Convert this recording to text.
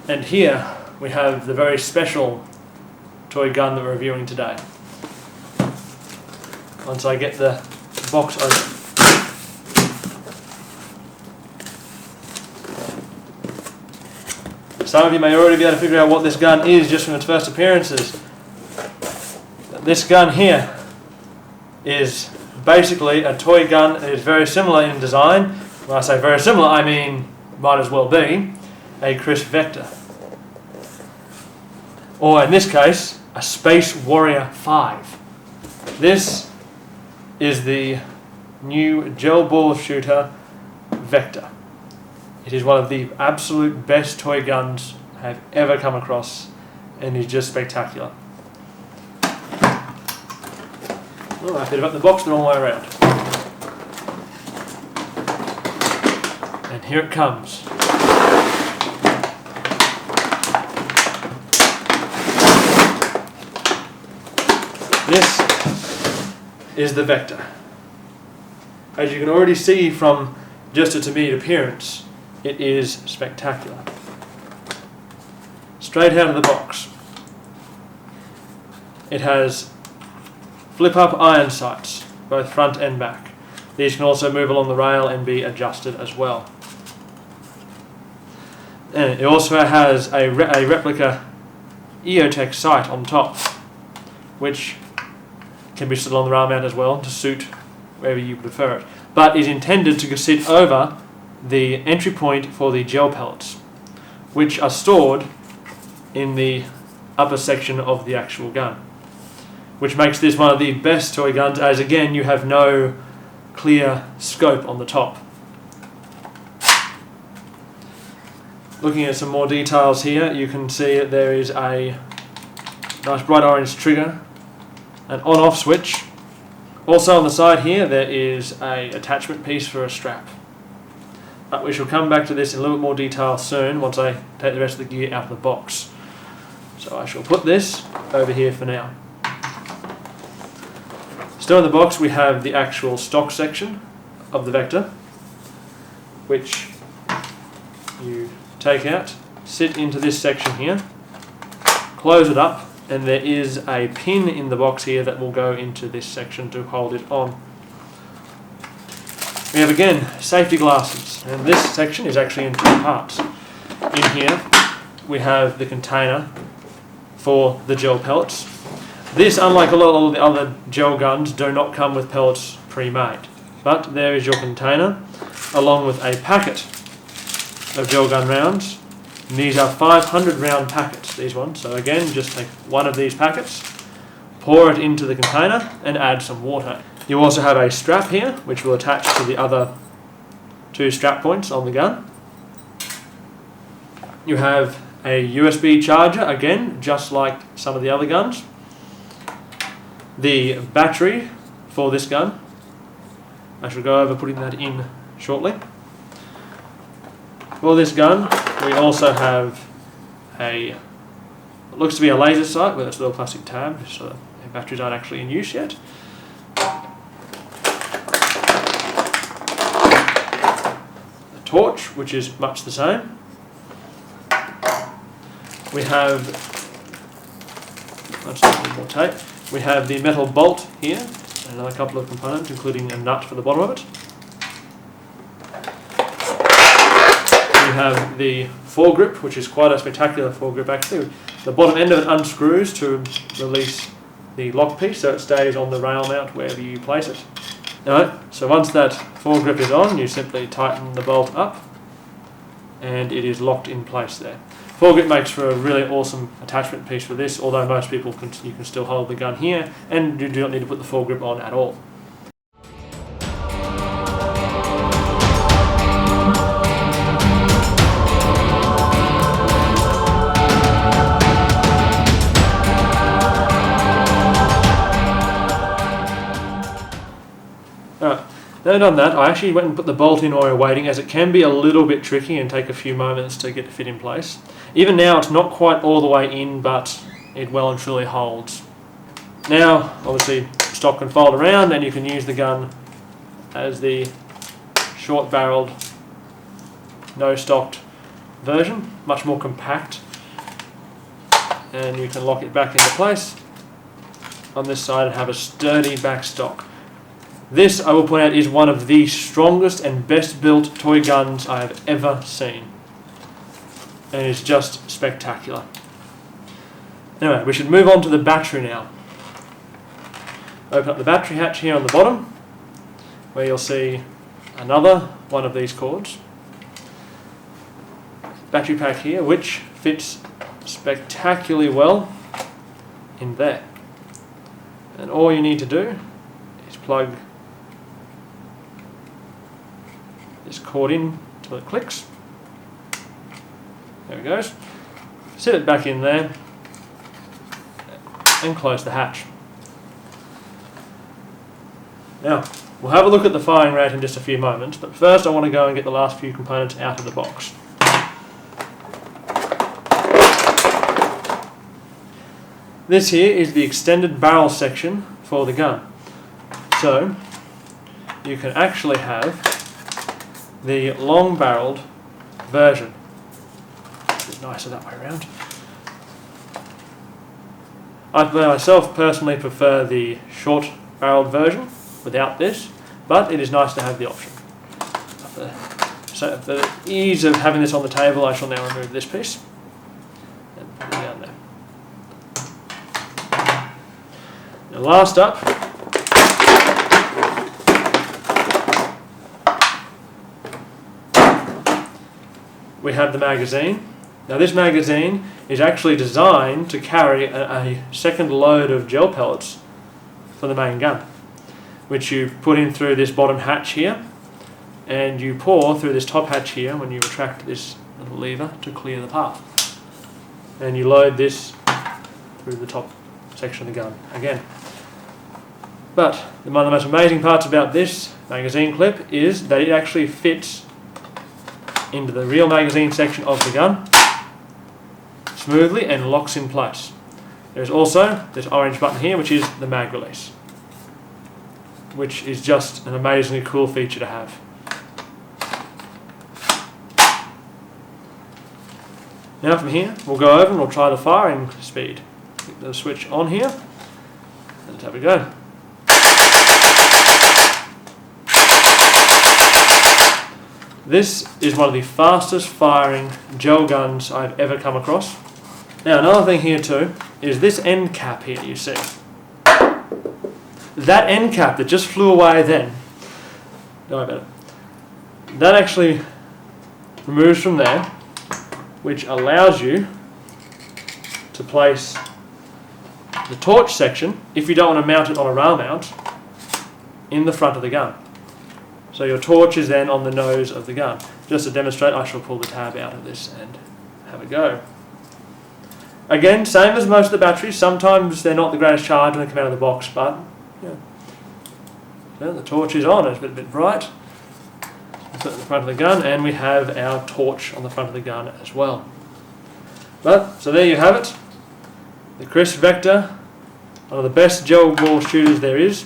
And here we have the very special toy gun that we're reviewing today. Once I get the box open. Some of you may already be able to figure out what this gun is just from its first appearances. This gun here is basically a toy gun. It is very similar in design. When I say very similar, I mean might as well be a Chris Vector. Or in this case, a Space Warrior 5. This is the new gel ball shooter Vector. It is one of the absolute best toy guns I have ever come across, and is just spectacular. Oh, I have to open the box the wrong way around. And here it comes. This is the Vector. As you can already see from just its immediate appearance, it is spectacular. Straight out of the box, it has flip-up iron sights, both front and back. These can also move along the rail and be adjusted as well. And it also has a replica EOTech sight on top, which can be stood on the rail mount as well to suit wherever you prefer it, but is intended to sit over the entry point for the gel pellets, which are stored in the upper section of the actual gun, which makes this one of the best toy guns, as again you have no clear scope on the top. Looking at some more details here, you can see that there is a nice bright orange trigger, an on-off switch. Also on the side here there is a attachment piece for a strap. But we shall come back to this in a little bit more detail soon once I take the rest of the gear out of the box. So I shall put this over here for now. Still in the box we have the actual stock section of the Vector, which you take out, sit into this section here, close it up, and there is a pin in the box here that will go into this section to hold it on. We have again safety glasses, and this section is actually in two parts. In here we have the container for the gel pellets. This, unlike a lot of the other gel guns, do not come with pellets pre-made, but there is your container along with a packet of gel gun rounds. And these are 500 round packets, these ones. So again, just take one of these packets, pour it into the container and add some water. You also have a strap here, which will attach to the other two strap points on the gun. You have a USB charger, again, just like some of the other guns. The battery for this gun, I shall go over putting that in shortly. For this gun, we also have what looks to be a laser sight with its little plastic tab, so the batteries aren't actually in use yet. Torch, which is much the same. We have more tape. We have the metal bolt here, and another couple of components, including a nut for the bottom of it. We have the foregrip, which is quite a spectacular foregrip actually. The bottom end of it unscrews to release the lock piece, so it stays on the rail mount wherever you place it. Alright, so once that foregrip is on, you simply tighten the bolt up and it is locked in place there. Foregrip makes for a really awesome attachment piece for this, although most people you can still hold the gun here and you do not need to put the foregrip on at all. Now done that, I actually went and put the bolt in while we were waiting, as it can be a little bit tricky and take a few moments to get it fit in place. Even now it's not quite all the way in, but it well and truly holds. Now, obviously, stock can fold around and you can use the gun as the short-barrelled, no-stocked version, much more compact, and you can lock it back into place on this side and have a sturdy backstock. This, I will point out, is one of the strongest and best built toy guns I have ever seen, and it's just spectacular. Anyway, we should move on to the battery now. Open up the battery hatch here on the bottom, where you'll see another one of these cords. Battery pack here, which fits spectacularly well in there. And all you need to do is plug this cord in till it clicks. There it goes. Sit it back in there and close the hatch. Now, we'll have a look at the firing rate in just a few moments, but first I want to go and get the last few components out of the box. This here is the extended barrel section for the gun. So, you can actually have the long-barreled version. It's nicer that way around. I myself personally prefer the short-barreled version without this, but it is nice to have the option. So for the ease of having this on the table, I shall now remove this piece and put it down there. Now last up, we have the magazine. Now this magazine is actually designed to carry a second load of gel pellets for the main gun, which you put in through this bottom hatch here, and you pour through this top hatch here when you retract this little lever to clear the path. And you load this through the top section of the gun again. But one of the most amazing parts about this magazine clip is that it actually fits into the real magazine section of the gun smoothly and locks in place. There's also this orange button here, which is the mag release, which is just an amazingly cool feature to have. Now from here, we'll go over and we'll try the firing speed. Click the switch on here, and let's have a go. This is one of the fastest firing gel guns I've ever come across. Now another thing here too is this end cap here you see. That end cap that just flew away then, don't worry about it, that actually removes from there, which allows you to place the torch section, if you don't want to mount it on a rail mount, in the front of the gun. So your torch is then on the nose of the gun. Just to demonstrate, I shall pull the tab out of this and have a go. Again, same as most of the batteries, sometimes they're not the greatest charge when they come out of the box, but yeah, the torch is on, it's a bit bright. Put it in the front of the gun, and we have our torch on the front of the gun as well. But, so there you have it. The Crisp Vector, one of the best gel ball shooters there is.